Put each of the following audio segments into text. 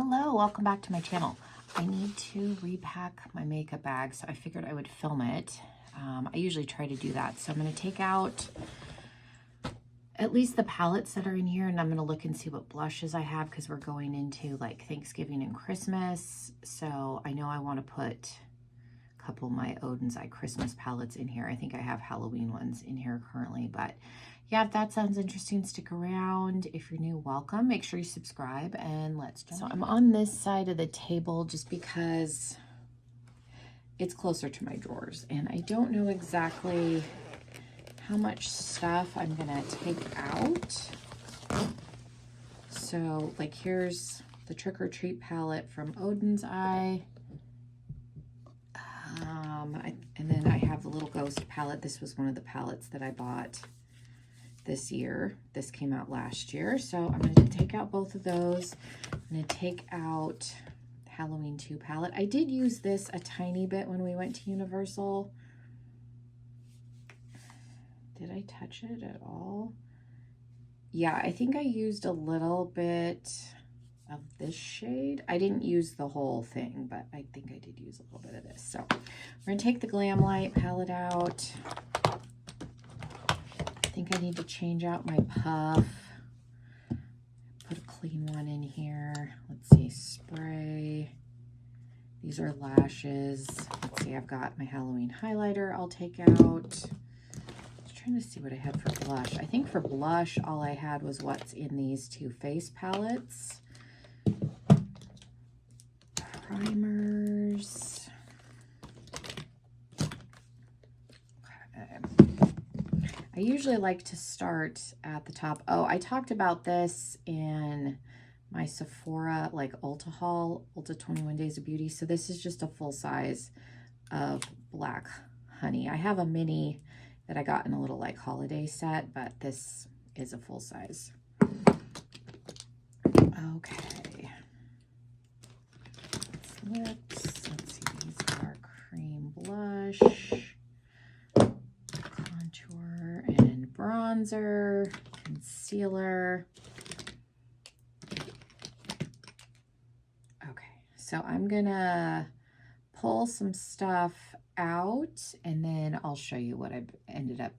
Hello, welcome back to my channel. I need to repack my makeup bag, so I figured I would film it. I usually try to do that. So I'm going to take out at least the palettes that are in here, and I'm going to look and see what blushes I have because we're going into like Thanksgiving and Christmas. So I know I want to put a couple of my Oden's Eye Christmas palettes in here. I think I have Halloween ones in here currently, but yeah, if that sounds interesting, stick around. If you're new, welcome. Make sure you subscribe and let's jump. So I'm on this side of the table just because it's closer to my drawers and I don't know exactly how much stuff I'm gonna take out. So like here's the Trick or Treat palette from Oden's Eye. And then I have the Little Ghost palette. This was one of the palettes that I bought this year. This came out last year. So I'm going to take out both of those. I'm going to take out Halloween 2 palette. I did use this a tiny bit when we went to Universal. Did I touch it at all? Yeah, I think I used a little bit of this shade. I didn't use the whole thing, but I think I did use a little bit of this. So we're going to take the Glamlite palette out. I think I need to change out my puff. Put a clean one in here. Let's see, spray. These are lashes. Let's see, I've got my Halloween highlighter I'll take out. Just trying to see what I had for blush. I think for blush, all I had was what's in these two face palettes. Primers. I usually like to start at the top. Oh, I talked about this in my Sephora, like Ulta haul, Ulta 21 Days of Beauty. So this is just a full size of Black Honey. I have a mini that I got in a little like holiday set, but this is a full size. Okay. Lips. Let's see, these are cream blush, contour and bronzer, concealer. Okay, so I'm gonna pull some stuff out and then I'll show you what I ended up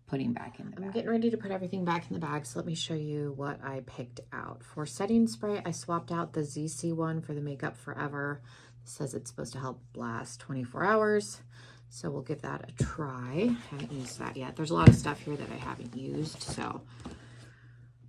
putting back in the bag. I'm getting ready to put everything back in the bag, so let me show you what I picked out. For setting spray, I swapped out the ZC one for the Makeup Forever. It says it's supposed to help last 24 hours, so we'll give that a try. Haven't used that yet. There's a lot of stuff here that I haven't used, so.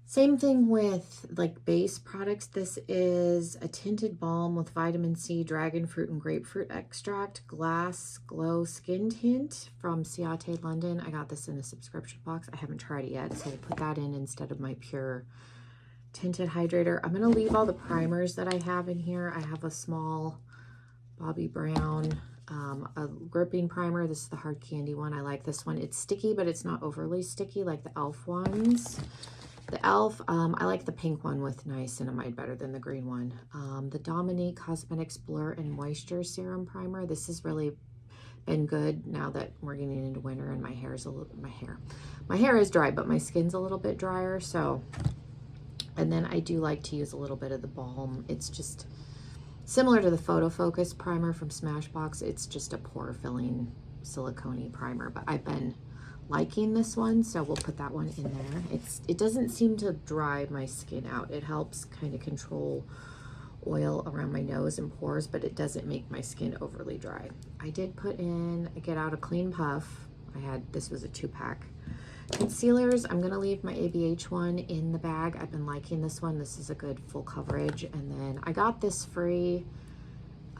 Same thing with like base products. This is a tinted balm with vitamin C, dragon fruit, and grapefruit extract, glass glow skin tint from Ciate London. I got this in a subscription box. I haven't tried it yet, so we'll put that in instead of my pure tinted hydrator. I'm gonna leave all the primers that I have in here. I have a small Bobbi Brown a gripping primer. This is the hard candy one. I like this one. It's sticky, but it's not overly sticky like the e.l.f. ones. The e.l.f., I like the pink one with niacinamide better than the green one. The Dominique Cosmetics Blur and Moisture Serum Primer. This has really been good now that we're getting into winter and my hair is my hair is dry, but my skin's a little bit drier. So, and then I do like to use a little bit of the balm. It's just similar to the Photo Focus primer from Smashbox. It's just a pore filling silicone primer, but I've been liking this one, so we'll put that one in there. It doesn't seem to dry my skin out. It helps kind of control oil around my nose and pores, but it doesn't make my skin overly dry. I did put in Get Out a Clean Puff. This was a 2-pack. Concealers, I'm gonna leave my ABH one in the bag. I've been liking this one. This is a good full coverage. And then I got this free.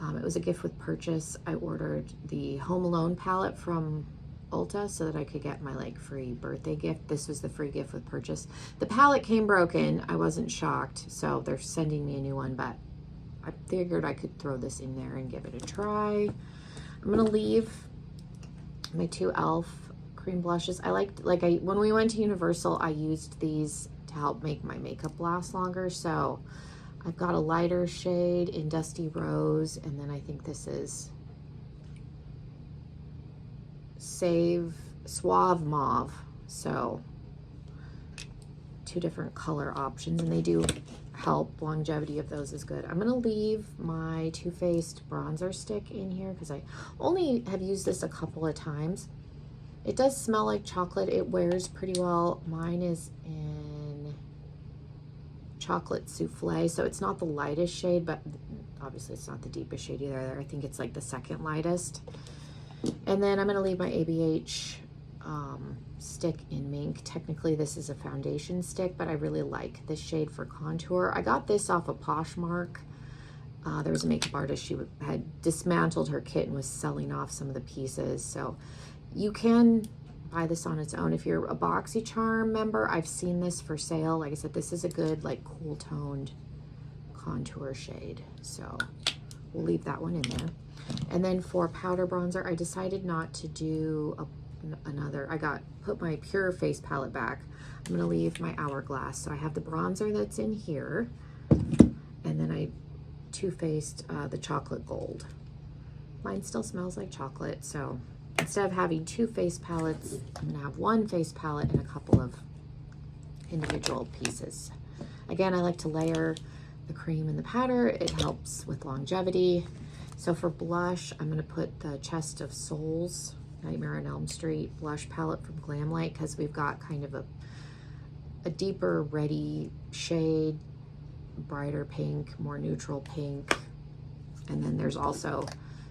It was a gift with purchase. I ordered the Home Alone palette from Ulta so that I could get my like free birthday gift. This was the free gift with purchase. The palette came broken. I wasn't shocked, so they're sending me a new one, but I figured I could throw this in there and give it a try. I'm gonna leave my 2 e.l.f. cream blushes. When we went to Universal, I used these to help make my makeup last longer. So I've got a lighter shade in Dusty Rose, and then I think this is Suave Mauve. So 2 different color options, and they do help. Longevity of those is good. I'm going to leave my Too Faced bronzer stick in here because I only have used this a couple of times. It does smell like chocolate. It wears pretty well. Mine is in chocolate souffle, so it's not the lightest shade, but obviously it's not the deepest shade either. I think it's like the second lightest. And then I'm going to leave my ABH stick in Mink. Technically this is a foundation stick, but I really like this shade for contour. I got this off of Poshmark. There was a makeup artist. She had dismantled her kit and was selling off some of the pieces. So you can buy this on its own. If you're a BoxyCharm member, I've seen this for sale. Like I said, this is a good like cool toned contour shade. So we'll leave that one in there. And then for powder bronzer, I decided not to do another. Put my Pure face palette back. I'm gonna leave my Hourglass. So I have the bronzer that's in here, and then I Too Faced the chocolate gold. Mine still smells like chocolate, so instead of having 2 face palettes, I'm gonna have 1 face palette and a couple of individual pieces. Again, I like to layer the cream and the powder. It helps with longevity. So for blush, I'm gonna put the Chest of Souls Nightmare on Elm Street blush palette from Glamlite, because we've got kind of a deeper reddy shade, brighter pink, more neutral pink. And then there's also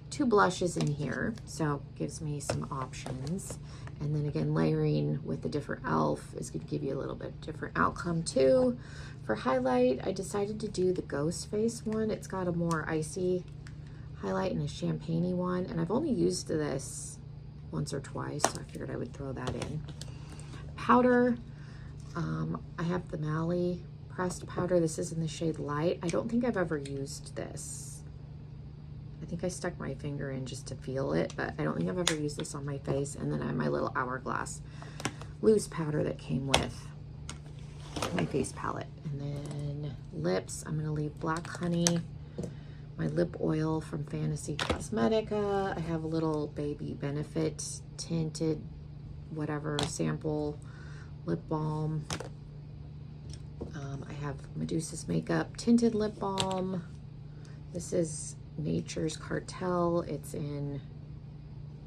2 blushes in here, so gives me some options. And then again, layering with the different e.l.f. is going to give you a little bit different outcome too. For highlight, I decided to do the Ghost Face one. It's got a more icy highlight and a champagne-y one, and I've only used this once or twice, so I figured I would throw that in. Powder, I have the Mally pressed powder. This is in the shade Light. I don't think I've ever used this. I think I stuck my finger in just to feel it, but I don't think I've ever used this on my face. And then I have my little Hourglass loose powder that came with my face palette. And then lips, I'm gonna leave Black Honey, my lip oil from Fantasy Cosmetica. I have a little Baby Benefit tinted whatever sample lip balm. I have Medusa's Makeup tinted lip balm. This is Nature's Cartel. It's in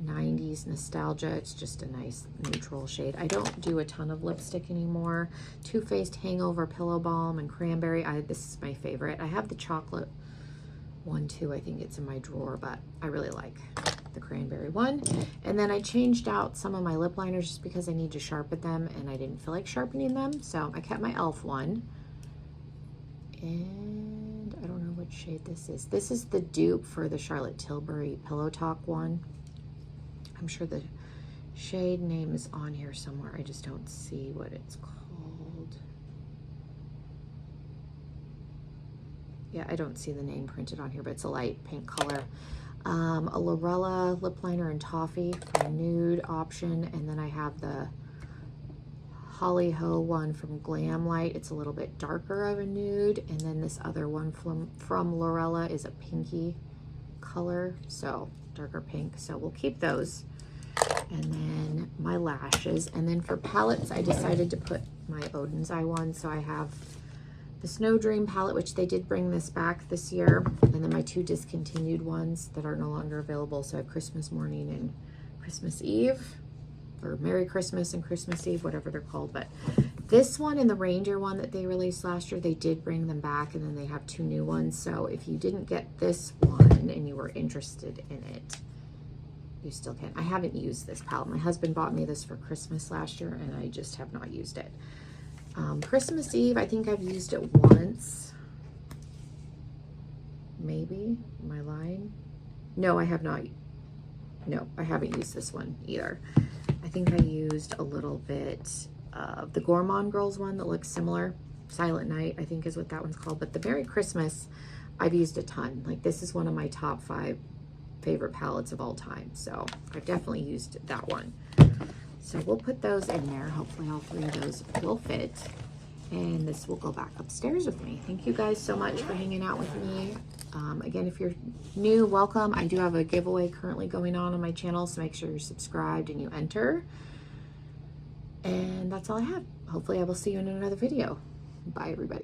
90s nostalgia. It's just a nice neutral shade. I don't do a ton of lipstick anymore. Too Faced Hangover Pillow Balm and Cranberry. This is my favorite. I have the chocolate one too. I think it's in my drawer, but I really like the cranberry one. And then I changed out some of my lip liners just because I need to sharpen them and I didn't feel like sharpening them. So I kept my e.l.f. one. And I don't know what shade this is. This is the dupe for the Charlotte Tilbury Pillow Talk one. I'm sure the shade name is on here somewhere. I just don't see what it's called. Yeah, I don't see the name printed on here, but it's a light pink color. A Lorella lip liner in Toffee for a nude option. And then I have the Holly Ho one from Glamlite. It's a little bit darker of a nude. And then this other one from Lorella is a pinky color, so darker pink. So we'll keep those. And then my lashes. And then for palettes, I decided to put my Oden's Eye one. So I have the Snow Dream palette, which they did bring this back this year. And then my 2 discontinued ones that are no longer available. So I have Christmas Morning and Christmas Eve, or Merry Christmas and Christmas Eve, whatever they're called. But this one and the Reindeer one that they released last year, they did bring them back, and then they have 2 new ones. So if you didn't get this one and you were interested in it, you still can. I haven't used this palette. My husband bought me this for Christmas last year, and I just have not used it. Christmas Eve, I think I've used it once. Maybe. Am I lying? No, I have not. No, I haven't used this one either. I think I used a little bit of the Gourmand Girls one that looks similar. Silent Night, I think is what that one's called. But the Merry Christmas, I've used a ton. Like, this is one of my top 5 favorite palettes of all time. So I've definitely used that one. So we'll put those in there. Hopefully all 3 of those will fit. And this will go back upstairs with me. Thank you guys so much for hanging out with me. Again, if you're new, welcome. I do have a giveaway currently going on my channel, so make sure you're subscribed and you enter. And that's all I have. Hopefully I will see you in another video. Bye, everybody.